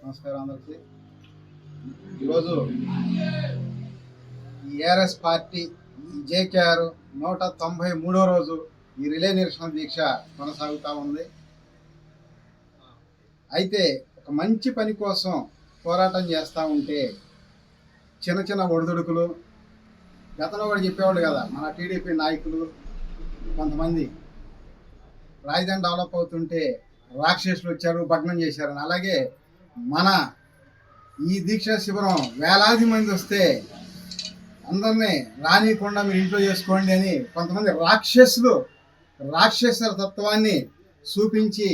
నమస్కారం అందరికీ. ఈరోజు ఈ ఏఆర్ఎస్ పార్టీ ఈ జేకేఆర్ 193వ రోజు ఈ రిలే నిరసన దీక్ష కొనసాగుతూ ఉంది. అయితే ఒక మంచి పని కోసం పోరాటం చేస్తూ ఉంటే చిన్న చిన్న ఒడిదుడుకులు గతంలో కూడా చెప్పేవాళ్ళు కదా, మన టీడీపీ నాయకులు కొంతమంది రాజధాని డెవలప్ అవుతుంటే రాక్షసులు వచ్చారు, భగ్నం చేశారని. అలాగే మన ఈ దీక్ష శిబిరం వేలాది మంది వస్తే అందరినీ రానియకుండా మీరు ఇంట్లో చేసుకోండి అని కొంతమంది రాక్షసుల తత్వాన్ని చూపించి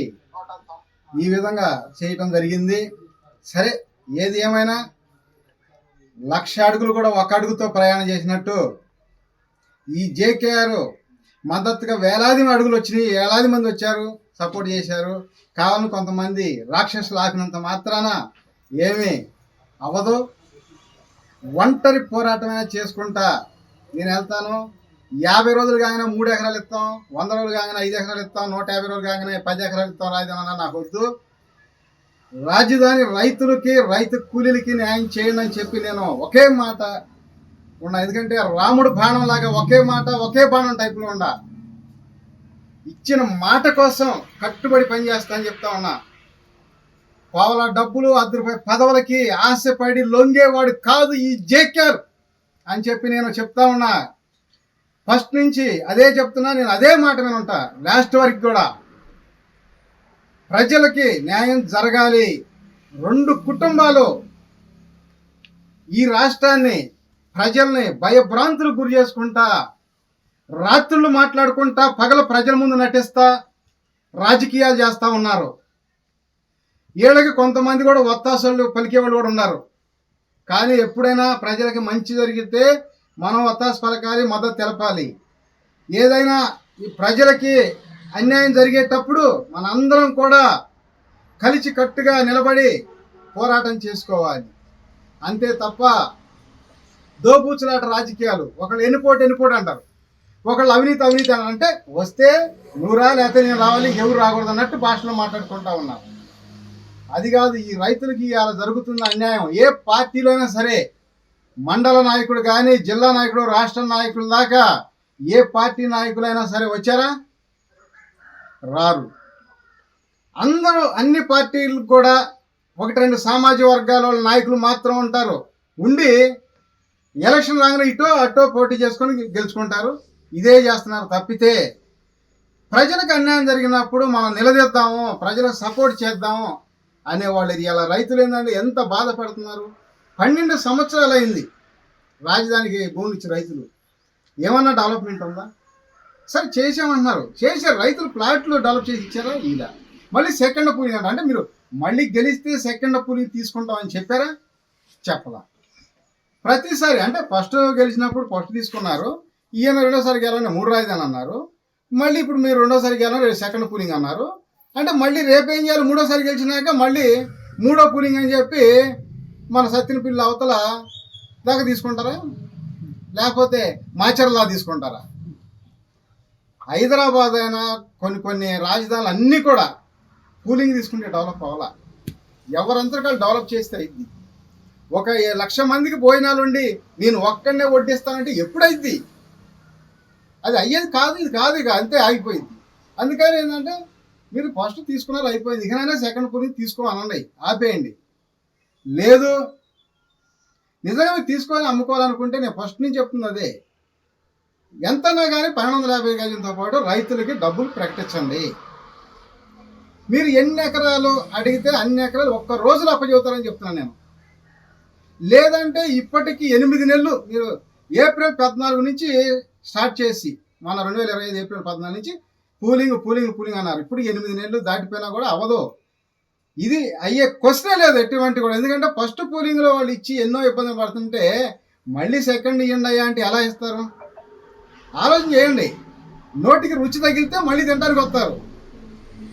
ఈ విధంగా చేయటం జరిగింది. సరే, ఏది ఏమైనా 1,00,000 అడుగులు కూడా ఒక అడుగుతో ప్రయాణం చేసినట్టు ఈ జేకేఆర్ మద్దతుగా వేలాది అడుగులు వచ్చినాయి, వేలాది మంది వచ్చారు, సపోర్ట్ చేశారు. కావాలని కొంతమంది రాక్షసులు ఆపినంత మాత్రాన ఏమీ అవ్వదు. ఒంటరి పోరాటమైనా చేసుకుంటా నేను వెళ్తాను. 50 రోజులు కాగానే 3 ఎకరాలు ఇస్తాం, 100 రోజులు కాగానే 5 ఎకరాలు ఇస్తాం, 150 రోజులు కాగానే 10 ఎకరాలు ఇస్తాం రాజధాని నాకు వద్దు. రాజధాని రైతులకి, రైతు కూలీలకి న్యాయం చేయండి అని చెప్పి నేను ఒకే మాట ఉన్నా. ఎందుకంటే రాముడు బాణం లాగా ఒకే మాట ఒకే బాణం టైపులో ఉండా. ఇచ్చిన మాట కోసం కట్టుబడి పనిచేస్తా అని చెప్తా ఉన్నా. పావుల డబ్బులు, ₹10 పదవులకి ఆశపడి లొంగేవాడు కాదు ఈ జేకేఆర్ అని చెప్పి నేను చెప్తా ఉన్నా. ఫస్ట్ నుంచి అదే చెప్తున్నా, నేను అదే మాట మీద ఉంటా లాస్ట్ వరకు కూడా. ప్రజలకి న్యాయం జరగాలి. 2 కుటుంబాలు ఈ రాష్ట్రాన్ని, ప్రజల్ని భయభ్రాంతులకు గురి చేసుకుంటా, రాత్రులు మాట్లాడుకుంటా, పగల ప్రజల ముందు నటిస్తా రాజకీయాలు చేస్తూ ఉన్నారు. వీళ్ళకి కొంతమంది కూడా ఒత్తాసలు పలికేవాళ్ళు కూడా ఉన్నారు. కానీ ఎప్పుడైనా ప్రజలకి మంచి జరిగితే మనం ఒత్తాస పలకాలి, మద్దతు తెలపాలి. ఏదైనా ఈ ప్రజలకి అన్యాయం జరిగేటప్పుడు మనందరం కూడా కలిసి కట్టుగా నిలబడి పోరాటం చేసుకోవాలి. అంతే తప్ప దోబూచులాట రాజకీయాలు, ఒకళ్ళు ఎన్నిపోటు అంటారు, ఒకళ్ళు అవినీతి అని అంటే వస్తే నువ్వు రా, లేకపోతే నేను రావాలి, ఎవరు రాకూడదు అన్నట్టు భాషలో మాట్లాడుకుంటా ఉన్నాం. అది కాదు ఈ రైతులకి అలా జరుగుతున్న అన్యాయం. ఏ పార్టీలో అయినా సరే, మండల నాయకుడు కానీ, జిల్లా నాయకుడు, రాష్ట్ర నాయకుల దాకా ఏ పార్టీ నాయకులైనా సరే వచ్చారా? రారు. అందరూ అన్ని పార్టీలకు కూడా 1-2 సామాజిక వర్గాల వాళ్ళ నాయకులు మాత్రం ఉంటారు. ఉండి ఎలక్షన్ రాగానే ఇటో అటో పోటీ చేసుకొని గెలుచుకుంటారు. ఇదే చేస్తున్నారు తప్పితే ప్రజలకు అన్యాయం జరిగినప్పుడు మనం నిలదీద్దాము, ప్రజలకు సపోర్ట్ చేద్దాము అనేవాళ్ళు ఇలా రైతులు ఏంటంటే ఎంత బాధపడుతున్నారు. 12 సంవత్సరాలు అయింది రాజధానికి భూములు ఇచ్చి రైతులు. ఏమన్నా డెవలప్మెంట్ ఉందా? సరే చేసామంటున్నారు, చేశారు. రైతులు ప్లాట్లు డెవలప్ చేసి ఇచ్చారా? ఇలా మళ్ళీ సెకండ్ పూలింగ్ అంటే మీరు మళ్ళీ గెలిస్తే సెకండ్ పూలింగ్ తీసుకుంటామని చెప్పారా? చెప్పలా. ప్రతిసారి అంటే ఫస్ట్ గెలిచినప్పుడు ఫస్ట్ తీసుకున్నారు, ఈయన రెండోసారి గెలవని 3 రాజధాని అన్నారు. మళ్ళీ ఇప్పుడు మీరు రెండోసారి గెలవని సెకండ్ పూలింగ్ అన్నారు. అంటే మళ్ళీ రేపేం చేయాలి? 3ఓసారి గెలిచినాక మళ్ళీ 3వ పూలింగ్ అని చెప్పి మన సత్యనపల్లి అవతల దాకా తీసుకుంటారా? లేకపోతే మాచర్లా తీసుకుంటారా? హైదరాబాద్ అయినా కొన్ని రాజధానులు అన్నీ కూడా పూలింగ్ తీసుకుంటే డెవలప్ అవ్వాలా. ఎవరంతకాలు డెవలప్ చేస్తే అయింది. 1,00,000 మందికి భోజనాలు ఉండి నేను ఒక్కడనే వడ్డిస్తానంటే ఎప్పుడైద్ది? అది అయ్యేది కాదు, ఇది కాదు, ఇక అంతే ఆగిపోయింది. అందుకని ఏంటంటే మీరు ఫస్ట్ తీసుకున్నారు, అయిపోయింది. ఇకనైనా సెకండ్ పూలింగ్ తీసుకోవాలండి, ఆపేయండి. లేదు నిజంగా మీరు తీసుకొని అమ్ముకోవాలనుకుంటే నేను ఫస్ట్ నుంచి చెప్తుంది అదే. ఎంతన్నా కానీ 1250 గజంతో పాటు రైతులకి డబ్బులు ప్రకటించండి. మీరు ఎన్ని ఎకరాలు అడిగితే అన్ని ఎకరాలు ఒక్క రోజులో అప్పచెబుతారని చెప్తున్నాను నేను. లేదంటే ఇప్పటికీ 8 నెలలు మీరు ఏప్రిల్ 14 నుంచి స్టార్ట్ చేసి మన 2025 ఏప్రిల్ 14 నుంచి పూలింగ్ అన్నారు. ఇప్పుడు 8 నెలలు దాటిపోయినా కూడా అవ్వదు. ఇది అయ్యే క్వశ్చనే లేదు ఎటువంటి కూడా. ఎందుకంటే ఫస్ట్ పూలింగ్లో వాళ్ళు ఇచ్చి ఎన్నో ఇబ్బందులు పడుతుంటే మళ్ళీ సెకండ్ ఇవ్వండి అయ్యా అంటే ఎలా ఇస్తారు? ఆలోచన చేయండి. నోటికి రుచి తగిలితే మళ్ళీ తినడానికి వస్తారు.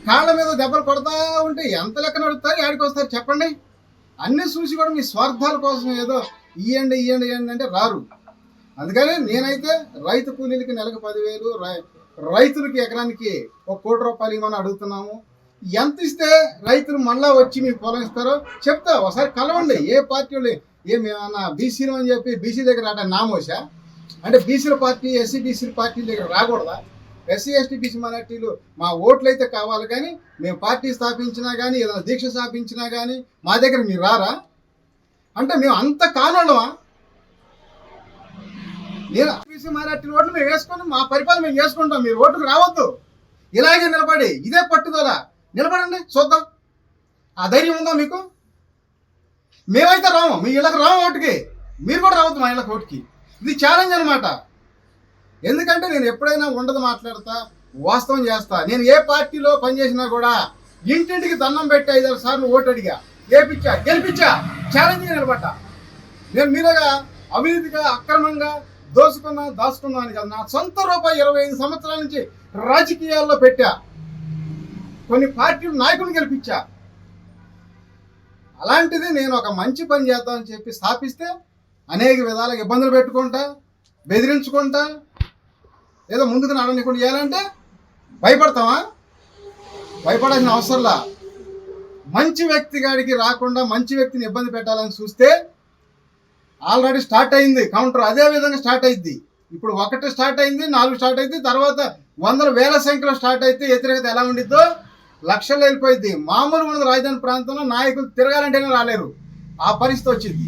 కాళ్ళ మీద దెబ్బలు కొడతా ఉంటే ఎంత లెక్క నడుస్తారు, ఆడికి వస్తారు చెప్పండి. అన్నీ చూసి కూడా మీ స్వార్థాల కోసం ఏదో ఇవ్వండి అంటే రారు. అందుకని నేనైతే రైతు కూలీలకి నెలకు 10,000, రైతులకి ఎకరానికి ₹1 కోటి ఇవ్వమని అడుగుతున్నాము. ఎంత ఇస్తే రైతులు మళ్ళా వచ్చి మీకు పొలం ఇస్తారో చెప్తా. ఒకసారి కలవండి. ఏ పార్టీ వాళ్ళు ఏమన్నా బీసీలు అని చెప్పి బీసీ దగ్గర రావడం నామోసా? అంటే బీసీల పార్టీ ఎస్సీ బీసీల పార్టీ దగ్గర రాకూడదా? ఎస్సీ ఎస్టీ బీసీ మైనార్టీలు మా ఓట్లు అయితే కావాలి, కానీ మేము పార్టీ స్థాపించినా కానీ ఏదైనా దీక్ష స్థాపించినా కానీ మా దగ్గర మీరు రారా? అంటే మేము అంత కానోళ్ళమా? నేను బీసీ మైనార్టీల ఓట్లు మేము వేసుకొని మా పరిపాలన మేము చేసుకుంటాం. మీరు ఓటుకు రావద్దు. ఇలాగే నిలబడి ఇదే పట్టుదల నిలబడండి, చూద్దాం. ఆ ధైర్యం ఉందా మీకు? మేమైతే రాము, మీ ఇళ్ళకి రాము ఓటుకి, మీరు కూడా రావద్దు మా ఇళ్ళకి ఓటుకి. ఇది ఛాలెంజ్ అనమాట. ఎందుకంటే నేను ఎప్పుడైనా ఉండదు మాట్లాడతా, వాస్తవం చేస్తా. నేను ఏ పార్టీలో పనిచేసినా కూడా ఇంటింటికి దండం పెట్టి 5 సార్లు ఓటు అడిగా, గెలిపించా, ఛాలెంజ్గా నిలబడ్డా. నేను మీరుగా అవినీతిగా అక్రమంగా దాచుకున్నా అని కాదు. నా సొంత రూపాయి 25 సంవత్సరాల నుంచి రాజకీయాల్లో పెట్టా, కొన్ని పార్టీలు నాయకులను గెలిపించా. అలాంటిది నేను ఒక మంచి పని చేద్దామని చెప్పి స్థాపిస్తే అనేక విధాలుగా ఇబ్బందులు పెట్టుకుంటా, బెదిరించుకుంటా, ఏదో ముందుకు నడవకుండా చేయాలంటే భయపడతామా? భయపడాల్సిన అవసరంలా. మంచి వ్యక్తి గాడికి రాకుండా మంచి వ్యక్తిని ఇబ్బంది పెట్టాలని చూస్తే ఆల్రెడీ స్టార్ట్ అయింది కౌంటర్. అదే విధంగా స్టార్ట్ అయింది. ఇప్పుడు 1 స్టార్ట్ అయింది, 4 స్టార్ట్ అయింది, తర్వాత 100,000 సంఖ్యలో స్టార్ట్ అయితే వ్యతిరేకత ఎలా ఉండిద్దో లక్షల్లో వెళ్ళిపోయింది. మామూలు ఉన్నది రాజధాని ప్రాంతంలో నాయకులు తిరగాలంటేనే రాలేరు, ఆ పరిస్థితి వచ్చింది.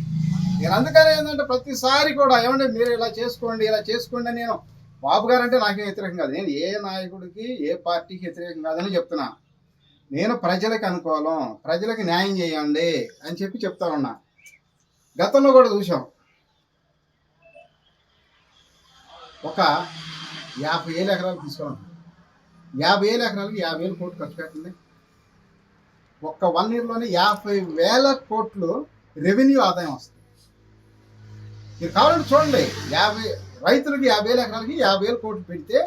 నేను అందుకనే ఏంటంటే ప్రతిసారి కూడా ఏమంటే మీరు ఇలా చేసుకోండి అని నేను బాబు గారు అంటే నాకేం వ్యతిరేకం కాదు. నేను ఏ నాయకుడికి ఏ పార్టీకి వ్యతిరేకం కాదని చెప్తున్నా. నేను ప్రజలకు అనుకూలం, ప్రజలకు న్యాయం చేయండి అని చెప్పి చెప్తా ఉన్నా. గతంలో కూడా చూసాం, ఒక 50,000 ఎకరాలు తీసుకోండి, 50,000 ఎకరాలకి 50,000 కోట్లు ఖర్చు పెట్టండి. ఒక్క 1 ఇయర్లోనే 50,000 కోట్లు రెవెన్యూ ఆదాయం వస్తుంది. మీరు కావాలంటే చూడండి, రైతులకి 50,000 ఎకరాలకి 50,000 కోట్లు పెడితే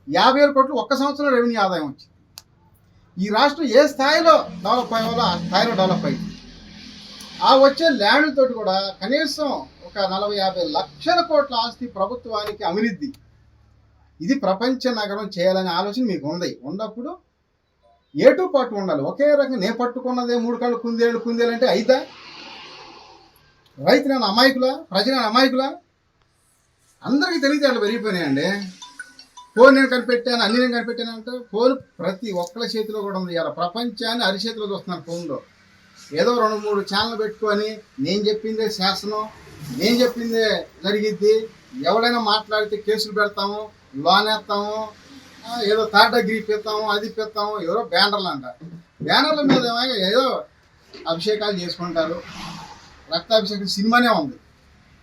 50,000 కోట్లు ఒక్క సంవత్సరం రెవెన్యూ ఆదాయం వచ్చింది. ఈ రాష్ట్రం ఏ స్థాయిలో డెవలప్ అయ్యాలో ఆ స్థాయిలో డెవలప్ అయింది. ఆ వచ్చే ల్యాండ్ తోటి కూడా కనీసం ఒక 40-50 లక్షల కోట్ల ఆస్తి ప్రభుత్వానికి అభివృద్ధి. ఇది ప్రపంచ నగరం చేయాలనే ఆలోచన మీకు ఉంది. ఉన్నప్పుడు ఏటూ పాటు ఉండాలి. ఒకే రకంగా నేను పట్టుకున్నదే 3 కళ్ళు కుందేలు అంటే అయితా? రైతు నేను అమాయకులా, ప్రజలు అమాయకులా? అందరికీ తెలివితేటలు పెరిగిపోయినాయండి. ఫోన్ నేను కనిపెట్టాను, అన్ని నేను కనిపెట్టాను అంటే ఫోన్ ప్రతి ఒక్కరి చేతిలో కూడా ఉంది. ఇలా ప్రపంచాన్ని అరిచేతిలో చూస్తున్నారు ఫోన్లో. ఏదో 2-3 ఛానల్ పెట్టుకొని నేను చెప్పిందే శాసనం, నేను చెప్పిందే జరిగిద్ది, ఎవడైనా మాట్లాడితే కేసులు పెడతాము, లోన్ వేస్తాము, ఏదో థర్డ్ డిగ్రీ పెడతాము, అది పెడతాము. ఎవరో బ్యానర్లు అంటారు. బ్యానర్ల మీద ఏదో అభిషేకాలు చేసుకుంటారు. రక్తాభిషేకం సినిమానే ఉంది,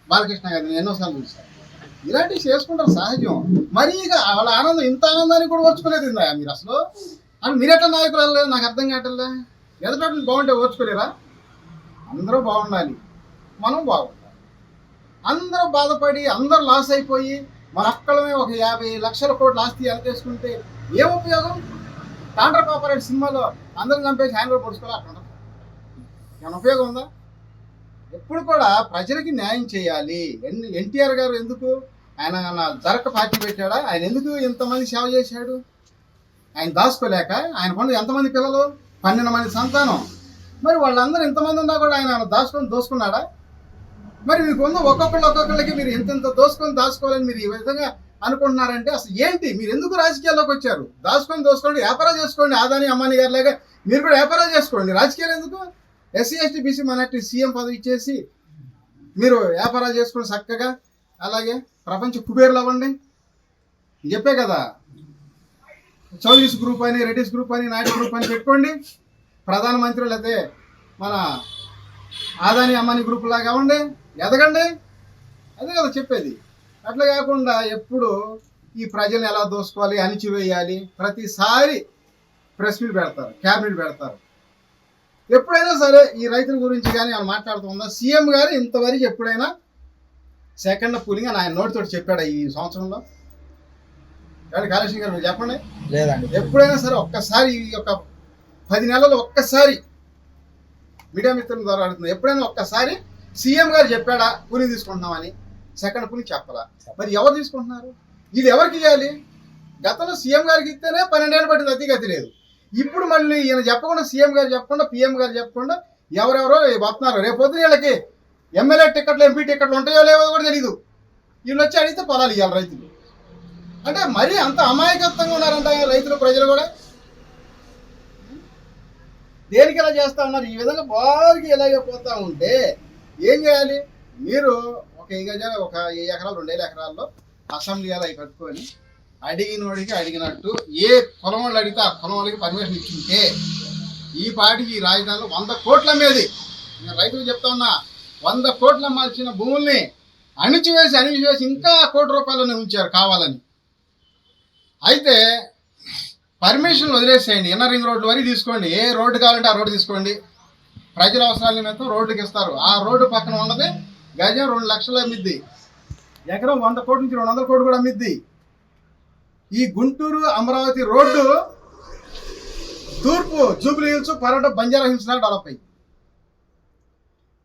బాలకృష్ణ గారు నేను ఎన్నోసార్లు చూశాను. ఇలాంటివి చేసుకుంటారు సహజం. మరి ఇక వాళ్ళ ఆనందం ఇంత ఆనందాన్ని కూడా ఓర్చుకోలేదు మీరు అసలు. అని మీరెట్లా నాయకులు వెళ్ళలేదు నాకు అర్థం కావట్లే. ఎదుటి బాగుంటే ఓర్చుకోలేరా? అందరూ బాగుండాలి, మనం బాగుండాలి. అందరూ బాధపడి అందరూ లాస్ అయిపోయి మన అక్కడమే ఒక 50 లక్షల కోట్ల ఆస్తి చేసుకుంటే ఏం ఉపయోగం? తాండ్ర పాపరెడ్డి సినిమాలో అందరూ చంపేసి ఆయన కూడా పొడుచుకోవాలి, అట్లా ఏమైనా ఉపయోగం ఉందా? ఎప్పుడు కూడా ప్రజలకి న్యాయం చేయాలి. ఎన్టీఆర్ గారు ఎందుకు ఆయన జరక పార్టీ పెట్టాడా? ఆయన ఎందుకు ఎంతమంది సేవ చేశాడు? ఆయన దాచుకోలేక. ఆయన పనులు ఎంతమంది పిల్లలు? 12 మంది సంతానం. మరి వాళ్ళందరూ ఎంతమంది ఉన్నా కూడా ఆయన దోసుకున్నాడా? మరి మీకు ఉన్న ఒక్కొక్కళ్ళకి మీరు ఎంత దాచుకోవాలని మీరు ఈ విధంగా అనుకుంటున్నారంటే అసలు ఏంటి? మీరు ఎందుకు రాజకీయాల్లోకి వచ్చారు? దోసుకోండి, వ్యాపారం చేసుకోండి. ఆదాని అమ్మాని గారి లాగా మీరు కూడా వ్యాపారం చేసుకోండి. రాజకీయాలు ఎందుకు? SC ST BC minority CM పదవి ఇచ్చేసి మీరు వ్యాపారాలు చేసుకోండి చక్కగా. అలాగే ప్రపంచ కుబేర్లు అవ్వండి. చెప్పే కదా, చౌదరీస్ గ్రూప్ అని, రెడ్డిస్ గ్రూప్ అని, నాయుడు గ్రూప్ అని పెట్టుకోండి. ప్రధానమంత్రులు అయితే మన ఆదాని అమ్మాని గ్రూప్ లాగా అవ్వండి, ఎదగండి. అదే కదా చెప్పేది. అట్లా కాకుండా ఎప్పుడు ఈ ప్రజల్ని ఎలా దోసుకోవాలి, అణిచివేయాలి, ప్రతిసారి ప్రెస్ మీట్ పెడతారు, క్యాబినెట్ పెడతారు. ఎప్పుడైనా సరే ఈ రైతుల గురించి కానీ ఆయన మాట్లాడుతుందా? సీఎం గారు ఇంతవరకు ఎప్పుడైనా సెకండ్ పూలింగ్ అని ఆయన నోటితో చెప్పాడు ఈ సంవత్సరంలో? కానీ కాళేశ్వరం గారు మీరు చెప్పండి. లేదండి. ఎప్పుడైనా సరే ఒక్కసారి ఈ యొక్క 10 నెలల్లో ఒక్కసారి మీడియా మిత్రుల ద్వారా అడుగుతుంది, ఎప్పుడైనా ఒక్కసారి సీఎం గారు చెప్పాడా పూలింగ్ తీసుకుంటున్నామని? సెకండ్ పూలింగ్ చెప్పాలా? మరి ఎవరు తీసుకుంటున్నారు? ఇది ఎవరికి ఇవ్వాలి? గతంలో సీఎం గారికి ఇస్తేనే 12 ఏళ్ళు పట్టింది, అతి గతి లేదు. ఇప్పుడు మళ్ళీ ఈయన చెప్పకుండా సీఎం గారు చెప్పకుండా పిఎం గారు చెప్పకుండా ఎవరెవరో వస్తున్నారు. రేపు పొద్దున వీళ్ళకి ఎమ్మెల్యే టికెట్లు ఎంపీ టికెట్లు ఉంటాయో లేవో కూడా తెలియదు. వీళ్ళు వచ్చి అడిగితే పొలాలు ఇవ్వాలి రైతులు. అంటే మరీ అంత అమాయకత్వంగా ఉన్నారంట రైతులు, ప్రజలు కూడా. దేనికి ఇలా చేస్తూ ఉన్నారు? ఈ విధంగా బాగా ఇలాగే పోతూ ఉంటే ఏం చేయాలి? మీరు ఒక ఒక 1 ఎకరాలు 2 ఎకరాల్లో అసెంబ్లీ అలా కట్టుకొని అడిగినోడికి అడిగినట్టు ఏ కులం వాళ్ళు అడిగితే ఆ కులం వాళ్ళకి పర్మిషన్ ఇచ్చుంటే ఈ పాటికి ఈ రాజధానిలో 100 కోట్ల అమ్మేది. నేను రైతులు చెప్తా ఉన్నా, 100 కోట్లు అమ్మాల్సిన భూముల్ని అణిచివేసి ఇంకా ₹1 కోటి ఉంచారు కావాలని. అయితే పర్మిషన్లు వదిలేసేయండి, ఇన్నర్ రింగ్ రోడ్లు వరకు తీసుకోండి, ఏ రోడ్డు కావాలంటే ఆ రోడ్డు తీసుకోండి. ప్రజల అవసరాల నిమిత్తం రోడ్డుకి ఇస్తారు. ఆ రోడ్డు పక్కన ఉన్నది గజం 2 లక్షలు అమ్మిద్ది, ఎకరం 100 కోట్ల నుంచి 200 కోట్లు కూడా అమ్మిద్ది. ఈ గుంటూరు అమరావతి రోడ్డు తూర్పు జూబ్లీ హిల్స్, పరోట, బంజారా హిల్స్ లాగా డెవలప్ అయ్యి.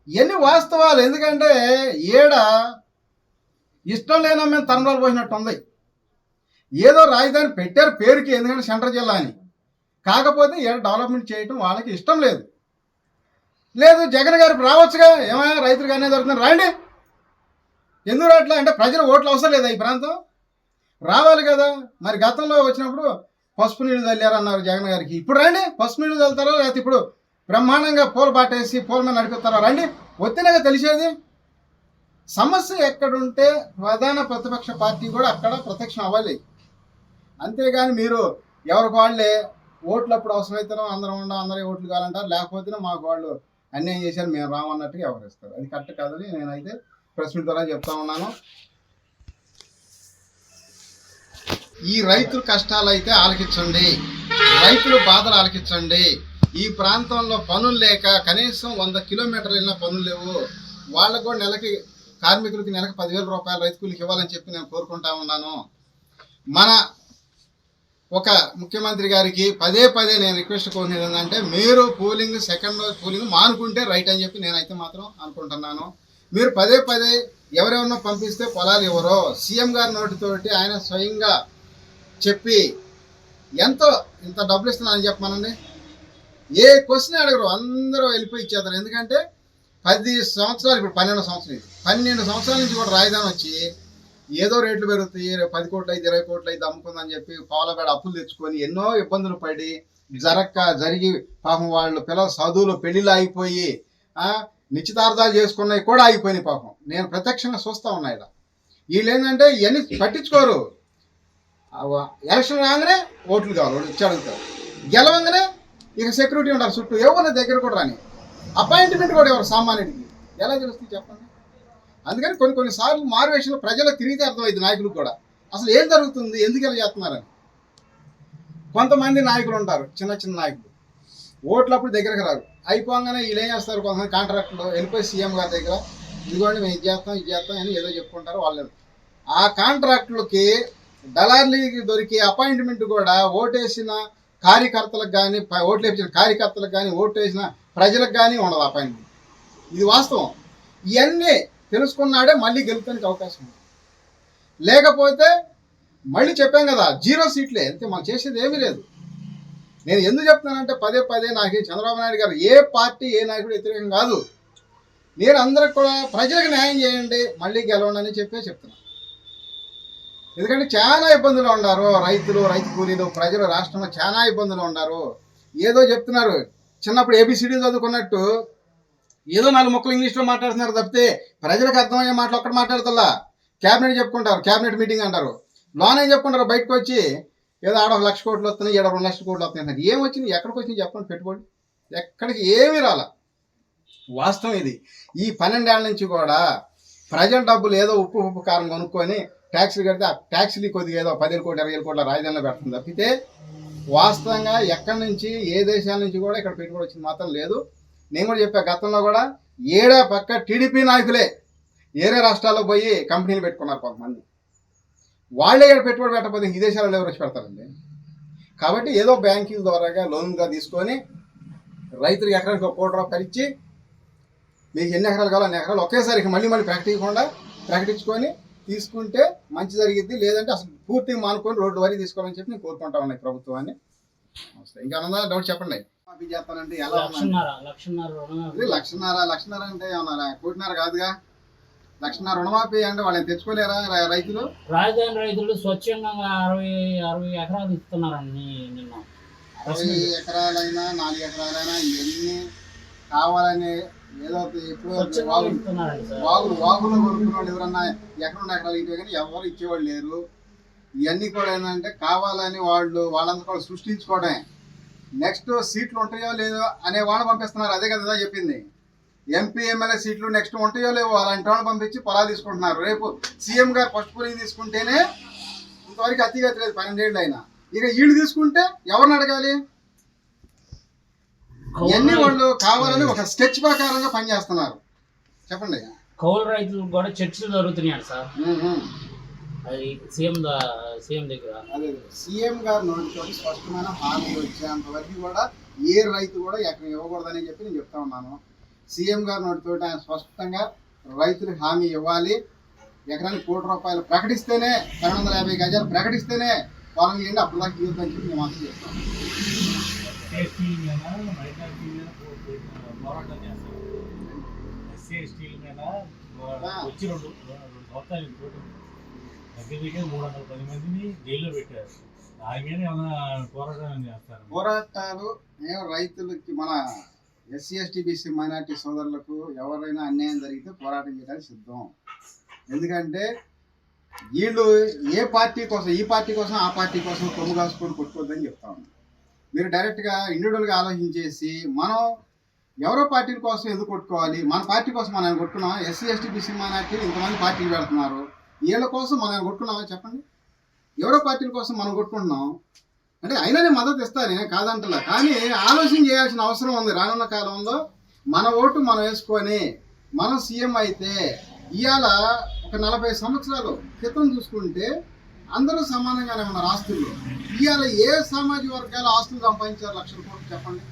ఇవన్నీ వాస్తవాలు. ఎందుకంటే ఏడ ఇష్టం లేనా మేము తరంలో పోసినట్టు ఉంది. ఏదో రాజధాని పెట్టారు పేరుకి, ఎందుకంటే సెంట్రల్ జిల్లా అని. కాకపోతే ఏడ డెవలప్మెంట్ చేయటం వాళ్ళకి ఇష్టం లేదు. జగన్ గారికి రావచ్చుగా, ఏమైనా రైతులకు అనేది దొరుకుతుంది, రండి. ఎందుకు రావట్లే అంటే ప్రజల ఓట్లు అవసరం లేదా ఈ ప్రాంతం? రావాలి కదా. మరి గతంలో వచ్చినప్పుడు పసుపు నీళ్ళు చల్లారన్నారు జగన్ గారికి. ఇప్పుడు రండి, పసుపు నీళ్ళు చల్లుతారా, లేకపోతే ఇప్పుడు బ్రహ్మాండంగా పూల బాటేసి పూల మీద నడిపిస్తారా? రండి, వస్తేనే తెలిసేది. సమస్య ఎక్కడుంటే ప్రధాన ప్రతిపక్ష పార్టీ కూడా అక్కడ ప్రత్యక్షం అవ్వాలి. అంతేగాని మీరు ఎవరికి వాళ్ళే ఓట్లప్పుడు అవసరమైతేనో అందరం ఉండం, అందరి ఓట్లు కావాలంటారు, లేకపోతే మాకు వాళ్ళు అన్యాయం చేశారు మేము రామన్నట్టుగా వ్యవహరిస్తారు. అది కరెక్ట్ కాదని నేనైతే ప్రెస్ మీట్ ద్వారా చెప్తా ఉన్నాను. ఈ రైతుల కష్టాలు అయితే ఆలకించండి, రైతుల బాధలు ఆలకించండి. ఈ ప్రాంతంలో పనులు లేక కనీసం 100 కిలోమీటర్లు వెళ్ళిన పనులు లేవు. వాళ్ళకు కూడా కార్మికులకి నెలకు ₹10,000 రైతు కూలికి ఇవ్వాలని చెప్పి నేను కోరుకుంటా ఉన్నాను. మన ఒక ముఖ్యమంత్రి గారికి పదే నేను రిక్వెస్ట్ కోరేది ఏంటంటే, మీరు సెకండ్ డోస్ పూలింగ్ మానుకుంటే రైట్ అని చెప్పి నేనైతే మాత్రం అనుకుంటున్నాను. మీరు పదే ఎవరెవరినో పంపిస్తే పొలాలు ఇవ్వరో, సీఎం గారి నోటితోటి ఆయన స్వయంగా చెప్పి ఇంత డబ్బులు ఇస్తున్నానని చెప్పమనండి. ఏ క్వశ్చన్ అడగరు, అందరూ వెళ్ళిపోయి ఇచ్చేస్తారు. ఎందుకంటే 10 సంవత్సరాలు, ఇప్పుడు 12 సంవత్సరాలు, 12 సంవత్సరాల నుంచి కూడా రాజధాని వచ్చి ఏదో రేట్లు పెరుగుతాయి, 10 కోట్లు అయితే 20 కోట్లు అయితే అమ్ముకుందని చెప్పి పావులబేడ అప్పులు తెచ్చుకొని ఎన్నో ఇబ్బందులు పడి జరిగి పాపం వాళ్ళు పిల్లల చదువులు పెళ్లిళ్ళు ఆగిపోయి నిశ్చితార్థాలు చేసుకున్నవి కూడా ఆగిపోయినాయి. పాపం నేను ప్రత్యక్షంగా చూస్తూ ఉన్నా. ఇలా వీళ్ళు ఏంటంటే ఇవన్నీ పట్టించుకోరు. ఎలక్షన్ రాగానే ఓట్లు కావాలి, వాళ్ళు ఇచ్చి అడుగుతారు. గెలవంగానే ఇక సెక్యూరిటీ ఉంటారు చుట్టూ, ఎవరి దగ్గర కూడా రాని, అపాయింట్మెంట్ కూడా ఎవరు సామాన్యుడికి ఎలా తెలుస్తుంది చెప్పండి. అందుకని కొన్నిసార్లు మారువేషంలో ప్రజలకు తిరిగితే అర్థమైంది నాయకులకు కూడా అసలు ఏం జరుగుతుంది, ఎందుకు ఇలా చేస్తున్నారని. కొంతమంది నాయకులు ఉంటారు, చిన్న నాయకులు, ఓట్లప్పుడు దగ్గరకు రారు, అయిపోగానే వీళ్ళు ఏం చేస్తారు, కొంతమంది కాంట్రాక్టులు వెళ్ళిపోయి సీఎం గారి దగ్గర ఇదిగోండి మేము ఇది చేస్తాం అని ఏదో చెప్పుకుంటారు. వాళ్ళు ఆ కాంట్రాక్టులకి దళార్లకి దొరికి అపాయింట్మెంట్ కూడా ఓటేసిన కార్యకర్తలకు కానీ, ఓట్లు వేసిన కార్యకర్తలకు కానీ, ఓటు వేసిన ప్రజలకు కానీ ఉండదు అపాయింట్మెంట్. ఇది వాస్తవం. ఇవన్నీ తెలుసుకున్నాడే మళ్ళీ గెలుపుతానికి అవకాశం ఉంది. లేకపోతే మళ్ళీ చెప్పాం కదా, 0 సీట్లే అంతే, మనం చేసేది ఏమీ లేదు. నేను ఎందుకు చెప్తున్నానంటే పదే నాకు చంద్రబాబు నాయుడు గారు ఏ పార్టీ ఏ నాయకుడు వ్యతిరేకం కాదు. నేను అందరికి కూడా ప్రజలకు న్యాయం చేయండి, మళ్ళీ గెలవండి అని చెప్తున్నాను. ఎందుకంటే చాలా ఇబ్బందులు ఉన్నారు రైతులు, రైతు కూలీలు, ప్రజలు రాష్ట్రంలో చాలా ఇబ్బందులు ఉన్నారు. ఏదో చెప్తున్నారు, చిన్నప్పుడు ABCD చదువుకున్నట్టు ఏదో 4 ముక్కలు ఇంగ్లీష్లో మాట్లాడుతున్నారు తప్పితే ప్రజలకు అర్థమయ్యే మాటలు ఒక్కటి మాట్లాడతల్లా. క్యాబినెట్ చెప్పుకుంటారు, క్యాబినెట్ మీటింగ్ అంటారు, లోన్ ఏం చెప్పుకుంటారు, బయటకు వచ్చి ఏదో ఆడ 1 లక్ష కోట్లు వస్తున్నాయి, 2 లక్షల కోట్లు వస్తున్నాయి అంటారు. ఏమొచ్చింది, ఎక్కడికి వచ్చింది చెప్పండి, పెట్టుకోండి, ఎక్కడికి ఏమీ రాలా. వాస్తవం ఇది. ఈ 12 ఏళ్ల నుంచి కూడా ప్రజల డబ్బులు ఏదో ఉప్పు కారం కొనుక్కొని ట్యాక్సీలు కడితే ఆ ట్యాక్సీలు కొద్దిగా ఏదో 10 కోట్లు 20 కోట్ల రాజధానిలో పెడుతుంది తప్పితే వాస్తవంగా ఎక్కడి నుంచి ఏ దేశాల నుంచి కూడా ఇక్కడ పెట్టుబడి వచ్చింది మాత్రం లేదు. నేను కూడా చెప్పా, గతంలో కూడా పక్క టీడీపీ నాయకులే వేరే రాష్ట్రాల్లో పోయి కంపెనీలు పెట్టుకున్నారు కొంతమంది. వాళ్ళే ఇక్కడ పెట్టుబడి పెట్టకపోతే ఈ దేశాలలో ఎవరు వచ్చి పెడతారండి. కాబట్టి ఏదో బ్యాంకింగ్ ద్వారాగా లోన్గా తీసుకొని రైతులకు ఎకరానికి ₹1 కోటి ఇచ్చి మీకు ఎన్ని ఎకరాలు కావాలో అన్ని ఎకరాలు ఒకేసారి మళ్ళీ ప్రకటించుకొని తీసుకుంటే మంచి జరిగిద్ది. లేదంటే అసలు పూర్తిగా మానుకొని రోడ్డు వరకు తీసుకోవాలని చెప్పి నేను కోరుకుంటా ఉన్నాయి ప్రభుత్వాన్ని. ఇంకా అన్నదా డౌట్ చెప్పండి. మాఫీ చేస్తానంటే ఎలా ఇది లక్షన్నర అంటే ఏమన్నా కోటిన్నర కాదుగా. లక్షన్నర రుణమాఫీ అంటే వాళ్ళని తెచ్చుకోలేరా రైతులు? రాజధాని రైతులు స్వచ్ఛంగా 60 ఎకరాలు ఇస్తున్నారండి. నిన్న 60 ఎకరాలైనా 4 ఎకరాలైనా ఇవన్నీ కావాలని ఏదో ఎప్పుడు వాగులు కొనుక్కున్న వాళ్ళు ఎవరన్నా ఎకరాలు ఇటే కానీ ఎవరు ఇచ్చేవాళ్ళు లేరు. ఇవన్నీ కూడా ఏంటంటే కావాలని వాళ్ళంతా కూడా సృష్టించుకోవడమే. నెక్స్ట్ సీట్లు ఉంటాయో లేదో అనే వాళ్ళు పంపిస్తున్నారు. అదే కదా చెప్పింది. ఎంపీ ఎమ్మెల్యే సీట్లు నెక్స్ట్ ఉంటాయో లేవో అలాంటి వాళ్ళు పంపించి పొలాలు తీసుకుంటున్నారు. రేపు సీఎం గారు ఫస్ట్ పోలింగ్ తీసుకుంటేనే ఇంతవరకు అతిగతి లేదు 12 ఏళ్ళు అయినా. ఇక వీళ్ళు తీసుకుంటే ఎవరిని అడగాలి? ఇవన్నీ వాళ్ళు కావాలని ఒక స్కెచ్ ప్రకారంగా పనిచేస్తున్నారు. చెప్పండి. కౌలు రైతులు కూడా చర్చలు జరుగుతున్నాయి సార్. అది సీఎం దగ్గర అదే సీఎం గారు నోటితో స్పష్టమైన హామీ వచ్చేంత వరకు కూడా ఏ రైతు కూడా ఎక్కడ ఇవ్వకూడదని చెప్పి నేను చెప్తా ఉన్నాను. సీఎం గారు నోటితో ఆయన స్పష్టంగా రైతులకు హామీ ఇవ్వాలి. ఎకరానికి ₹1,00,00,000 ప్రకటిస్తేనే 250 గజాలు ప్రకటిస్తేనే పొలం చేయండి, అప్పుడు దాకా ఇవ్వద్దని చెప్పి మేము ఆశ చేస్తాం. పోరాటాలు రైతులకి మన ఎస్సీ ఎస్టీ బీసీ మైనార్టీ సోదరులకు ఎవరైనా అన్యాయం జరిగితే పోరాటం చేయడానికి సిద్ధం. ఎందుకంటే వీళ్ళు ఏ పార్టీ కోసం ఈ పార్టీ కోసం ఆ పార్టీ కోసం కొమ్ము కాసుకొని కొట్టుకోవద్దని చెప్తా ఉన్నాం. మీరు డైరెక్ట్గా ఇండివిజువల్గా ఆలోచించేసి మనం ఎవరో పార్టీల కోసం ఎందుకు కొట్టుకోవాలి? మన పార్టీ కోసం మనం కొట్టుకున్నాం. ఎస్సీ ఎస్టీ బీసీ మైనార్టీలు ఇంతమంది పార్టీలు పెడుతున్నారు. వీళ్ళ కోసం మనం కొట్టుకున్నామా చెప్పండి? ఎవరో పార్టీల కోసం మనం కొట్టుకుంటున్నాం అంటే అయినా మద్దతు ఇస్తానే కాదంటలా. కానీ ఆలోచన చేయాల్సిన అవసరం ఉంది. రానున్న కాలంలో మన ఓటు మనం వేసుకొని మనం సీఎం అయితే ఇవాళ ఒక 40 సంవత్సరాలు క్రితం చూసుకుంటే అందరూ సమానంగానే ఉన్నారు ఆస్తులు. ఇవాళ ఏ సామాజిక వర్గాల ఆస్తులు సంపాదించారు? లక్షల కోట్లు చెప్పండి.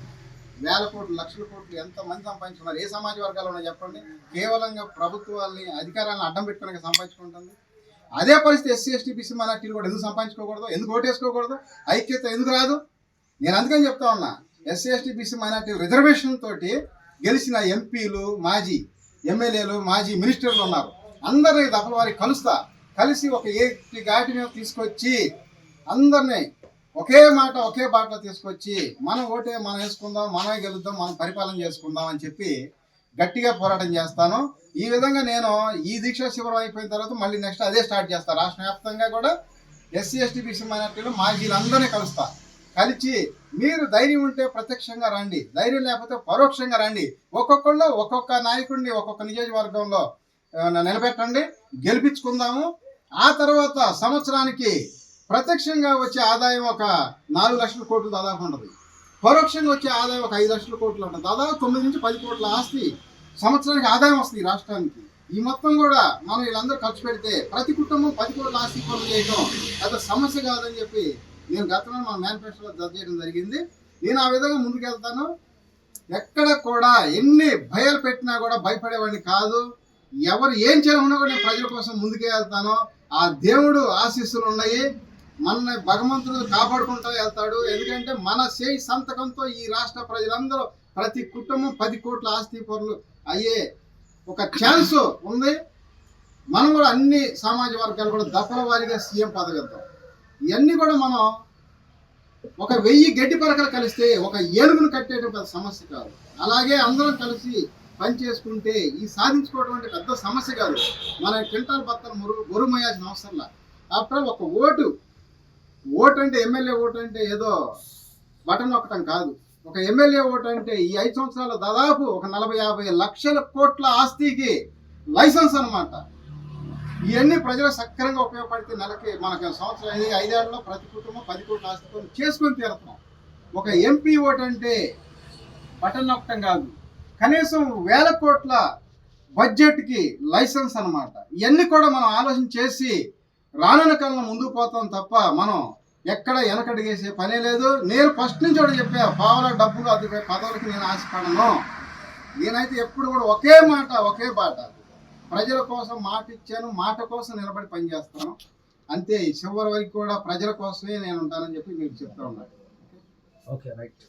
వేల కోట్లు, లక్షల కోట్లు ఎంతమంది సంపాదించుకున్నారు? ఏ సమాజ వర్గాలు ఉన్నాయి చెప్పండి? కేవలంగా ప్రభుత్వాన్ని అధికారాలను అడ్డం పెట్టుకుని సంపాదించుకుంటుంది. అదే పరిస్థితి ఎస్సీ ఎస్టీ బీసీ మైనార్టీలు కూడా ఎందుకు సంపాదించుకోకూడదు? ఎందుకు ఓటేసుకోకూడదు? ఐక్యత ఎందుకు రాదు? నేను అందుకని చెప్తా ఉన్నా. SC ST BC minority reservation తోటి గెలిచిన ఎంపీలు, మాజీ ఎమ్మెల్యేలు, మాజీ మినిస్టర్లు ఉన్నారు. అందరినీ దఫల వారికి కలిసి ఒక ఏటి ఘాటి మీద తీసుకొచ్చి అందరినీ ఒకే మాట ఒకే బాటలో తీసుకొచ్చి మనం ఓటే మనం వేసుకుందాం, మనమే గెలుద్దాం, మనం పరిపాలన చేసుకుందాం అని చెప్పి గట్టిగా పోరాటం చేస్తాను. ఈ విధంగా నేను ఈ దీక్ష శిబిరం అయిపోయిన తర్వాత మళ్ళీ నెక్స్ట్ అదే స్టార్ట్ చేస్తాను. రాష్ట్ర వ్యాప్తంగా కూడా ఎస్సీ ఎస్టీ బీసీ మైనార్టీలు మాజీలందరినీ కలిసి మీరు ధైర్యం ఉంటే ప్రత్యక్షంగా రండి, ధైర్యం లేకపోతే పరోక్షంగా రండి. ఒక్కొక్కళ్ళు ఒక్కొక్క నాయకుడిని ఒక్కొక్క నియోజకవర్గంలో నిలబెట్టండి, గెలిపించుకుందాము. ఆ తర్వాత సంవత్సరానికి ప్రత్యక్షంగా వచ్చే ఆదాయం ఒక 4 లక్షల కోట్లు దాదాపు ఉంటుంది. పరోక్షంగా వచ్చే ఆదాయం ఒక 5 లక్షల కోట్లు ఉంటుంది. దాదాపు 9 నుంచి 10 కోట్ల ఆస్తి సంవత్సరానికి ఆదాయం వస్తుంది రాష్ట్రానికి. ఈ మొత్తం కూడా మనం వీళ్ళందరూ ఖర్చు పెడితే ప్రతి కుటుంబం 10 కోట్ల ఆస్తి పనులు చేయడం అది సమస్య కాదని చెప్పి నేను గతంలో మన మేనిఫెస్టోలో జడ్జ్ చేయడం జరిగింది. నేను ఆ విధంగా ముందుకెళ్తాను. ఎక్కడ కూడా ఎన్ని భయాలు పెట్టినా కూడా భయపడేవాడిని కాదు. ఎవరు ఏం చేయాలన్నా కూడా నేను ప్రజల కోసం ముందుకే వెళ్తాను. ఆ దేవుడు ఆశీస్సులు ఉన్నాయి. మన భగవంతుడు కాపాడుకుంటూ వెళ్తాడు. ఎందుకంటే మన చేయి సంతకంతో ఈ రాష్ట్ర ప్రజలందరూ ప్రతి కుటుంబం 10 కోట్ల ఆస్తి పనులు అయ్యే ఒక ఛాన్స్ ఉంది. మనం కూడా అన్ని సామాజిక వర్గాలు కూడా దఫల వారీగా సీఎం పదవి వెళ్తాం. ఇవన్నీ కూడా మనం ఒక 1000 గడ్డి పరకలు కలిస్తే ఒక ఏనుగును కట్టేటువంటి సమస్య కాదు. అలాగే అందరం కలిసి పని చేసుకుంటే ఈ సాధించుకోవడం అంటే పెద్ద సమస్య కాదు. మన క్వింటాల్ బత్తలు గొరుమయ్యాల్సిన అవసరంలా. ఆఫ్టర్ ఒక ఓటు అంటే ఎమ్మెల్యే ఓటు అంటే ఏదో బటన్ నొక్కటం కాదు. ఒక ఎమ్మెల్యే ఓటు అంటే ఈ 5 సంవత్సరాలు దాదాపు ఒక 40-50 లక్షల కోట్ల ఆస్తికి లైసెన్స్ అనమాట. ఇవన్నీ ప్రజలకు సక్రమంగా ఉపయోగపడితే నెలకి మనకు సంవత్సరం 5 ఏళ్లలో ప్రతి కుటుంబం 10 కోట్ల ఆస్తి చేసుకొని తీరుతున్నాం. ఒక ఎంపీ ఓటు అంటే బటన్ నొక్కటం కాదు, కనీసం 1000 కోట్ల బడ్జెట్కి లైసెన్స్ అనమాట. ఇవన్నీ కూడా మనం ఆలోచన చేసి రానున్న కాలంలో ముందుకు పోతాం తప్ప మనం ఎక్కడ వెనకడిగేసే పనే లేదు. నేను ఫస్ట్ నుంచి కూడా చెప్పా, పావుల డబ్బులు అది పదవులకి నేను ఆశపడను. నేనైతే ఎప్పుడు కూడా ఒకే మాట ఒకే బాట, ప్రజల కోసం మాట ఇచ్చాను, మాట కోసం నిలబడి పనిచేస్తాను అంతే. చివరి వరకు కూడా ప్రజల కోసమే నేను ఉంటానని చెప్పి మీకు చెప్తా ఉన్నాను. Okay right.